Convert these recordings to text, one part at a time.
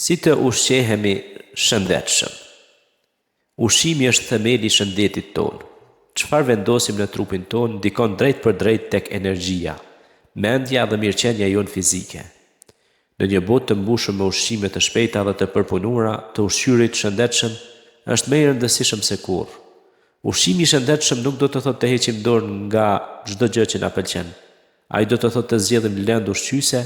Si të ushqehemi shëndetshëm? Ushqimi është themeli i shëndetit tonë. Çfarë vendosim në trupin tonë ndikon drejt për drejt tek energjia, mendja dhe mirëqenia jonë fizike. Në një botë të mbushur me ushqime të shpejta dhe të përpunuara, të ushqyerit shëndetshëm është më i rëndësishëm se kurrë. Ushqimi i shëndetshëm nuk do të thotë të heqim dorë nga çdo gjë që na pëlqen. Ai do të thotë të zgjedhim lëndë ushqyese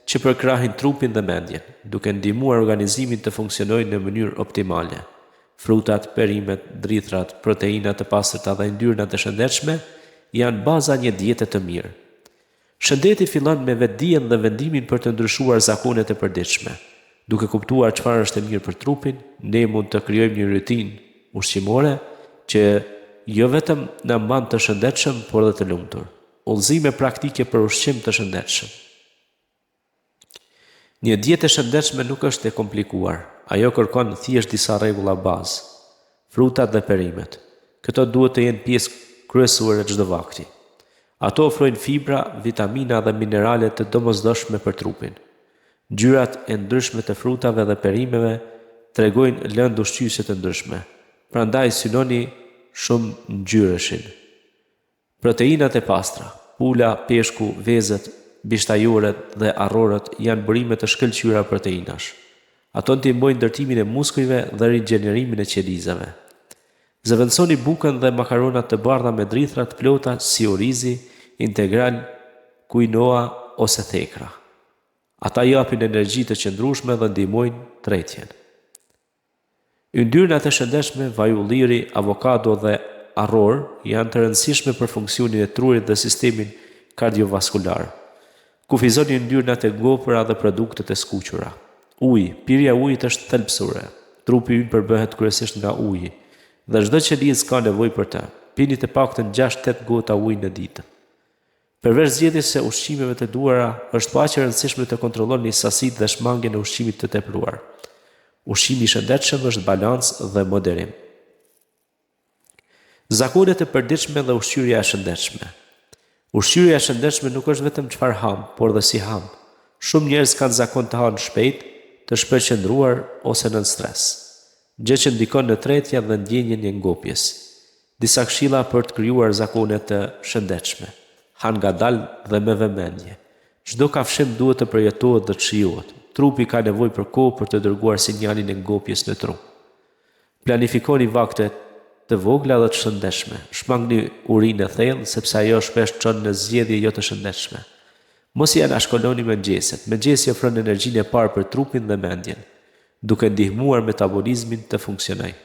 që përkrahin trupin dhe mendjen, duke ndihmuar organizimin të funksionojë në mënyrë optimale. Frutat, perimet, drithrat, proteinat të pastërta dhe yndyrnat e shëndetshme janë baza një diete të mirë. Shëndeti fillon me vetdijen dhe vendimin për të ndryshuar zakonet e përditshme. Duke kuptuar çfarë është e mirë për trupin, ne mund të krijojmë një rutinë ushqimore që jo vetëm na mban të shëndetshëm, por edhe të lumtur. Udhëzime praktike për ushqim të shëndetshëm. Një dietë e shëndetshme nuk është e komplikuar. Ajo kërkon thjesht disa rregulla bazë. Frutat dhe perimet. Këto duhet të jenë pjesë kryesore çdo vakti. Ato ofrojnë fibra, vitamina dhe minerale të domosdoshme për trupin. Ngjyrat e ndryshme të frutave dhe perimeve tregojnë lëndë ushqyese të ndryshme. Prandaj synoni shumë ngjyreshin. Proteinat e pastra, pula, peshku, vezët, bishtajoret dhe arrorët janë burime të shkëlqyera proteinash. Ato ndihmojnë ndërtimin e muskujve dhe rigjenerimin e qelizave. Zëvendësoni bukën dhe makaronat të bardha me drithra të plota si orizi, integral, quinoa ose thekra. Ata japin energji të qëndrueshme dhe ndihmojnë tretjen. Yndyrnat e shëndetshme, vaj ulliri, avokado dhe arror janë të rëndësishme për funksionin e trurit dhe sistemin kardiovaskular. Kufizoni yndyrnat e ngopura dhe produktet e skuqura. Uji, pirja e ujit është thelbësore. Trupi ynë përbëhet kryesisht nga uji dhe çdo qelizë ka nevojë për të. Pini të paktën 6-8 gota ujë në ditë. Përveç zgjedhjes së ushqimeve të duara, është aq e rëndësishme të kontrolloni sasitë dhe shmangjen e ushqimit të tepruar. Ushqimi i shëndetshëm është balancë dhe moderim. Zakonet e përditshme dhe ushqyerja e shëndetshme. Ushqyerja e shëndetshme nuk është vetëm çfarë ham, por dhe si ham. Shumë njerëz kanë zakon të hanë shpejt, të shpërqendruar ose nën stres, gjë që ndikon në tretja dhe ndjenjen e ngopjes. Disa këshilla për të krijuar zakone të shëndetshme. Han ngadalë dhe me vëmendje. Çdo kafshim duhet të përjetohet dhe të shijohet. Trupi ka nevojë për kohë për të dërguar sinjalin e ngopjes në trup. Planifikoni vakte të vogla dhe të shëndetshme. Shmangni urinë e thellë sepse ajo shpesh çon në zgjedhje jo të shëndetshme. Mos i anashkoloni mëngjeset. Mëngjesi ofron energjinë e parë për trupin dhe mendjen, duke ndihmuar metabolizmin të funksionojë.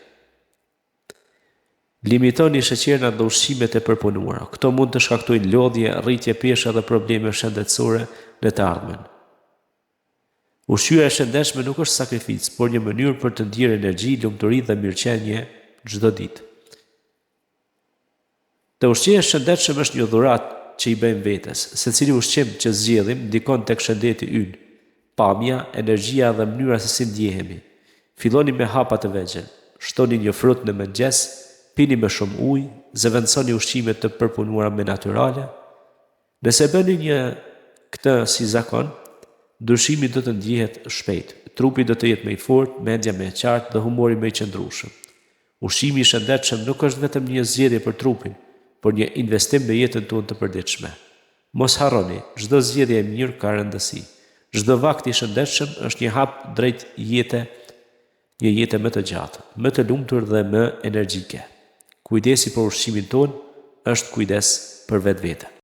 Limitoni sheqernat dhe ushqimet e përpunuara. Këto mund të shkaktojnë lodhje, rritje pesha dhe probleme shëndetësore në të ardhmen. Ushqyerja e shëndetshme nuk është sakrificë, por një mënyrë për të ndjerë energji, lumturi dhe mirëqenie çdo ditë. Të ushqyeja e shëndetshme është një dhuratë që i bëjmë vetes. Secili ushqim që zgjedhim ndikon tek shëndeti ynë, pamja, energjia dhe mënyra se si ndjehemi. Filloni me hapa të vegjël. Shtoni një frut në mëngjes, pini me shumë ujë, zëvendësoni ushqimet të përpunuara me natyrale. Nëse bëni këtë si zakon, ndryshimi do të ndjehet shpejt. Trupi do të jetë më i fortë, mendja më e qartë dhe humori më i qëndrueshëm. Ushqimi i shëndetshëm nuk është vetëm një zgjedhje për trupin, por një investim në jetën tonë të përditshme. Mos harroni, çdo zgjedhje e mirë ka rëndësi. Çdo vakt i shëndetshëm është një hap drejt një jete më të gjatë, më të lumtur dhe më energjike. Kujdesi për ushqimin tonë është kujdes për vetvete.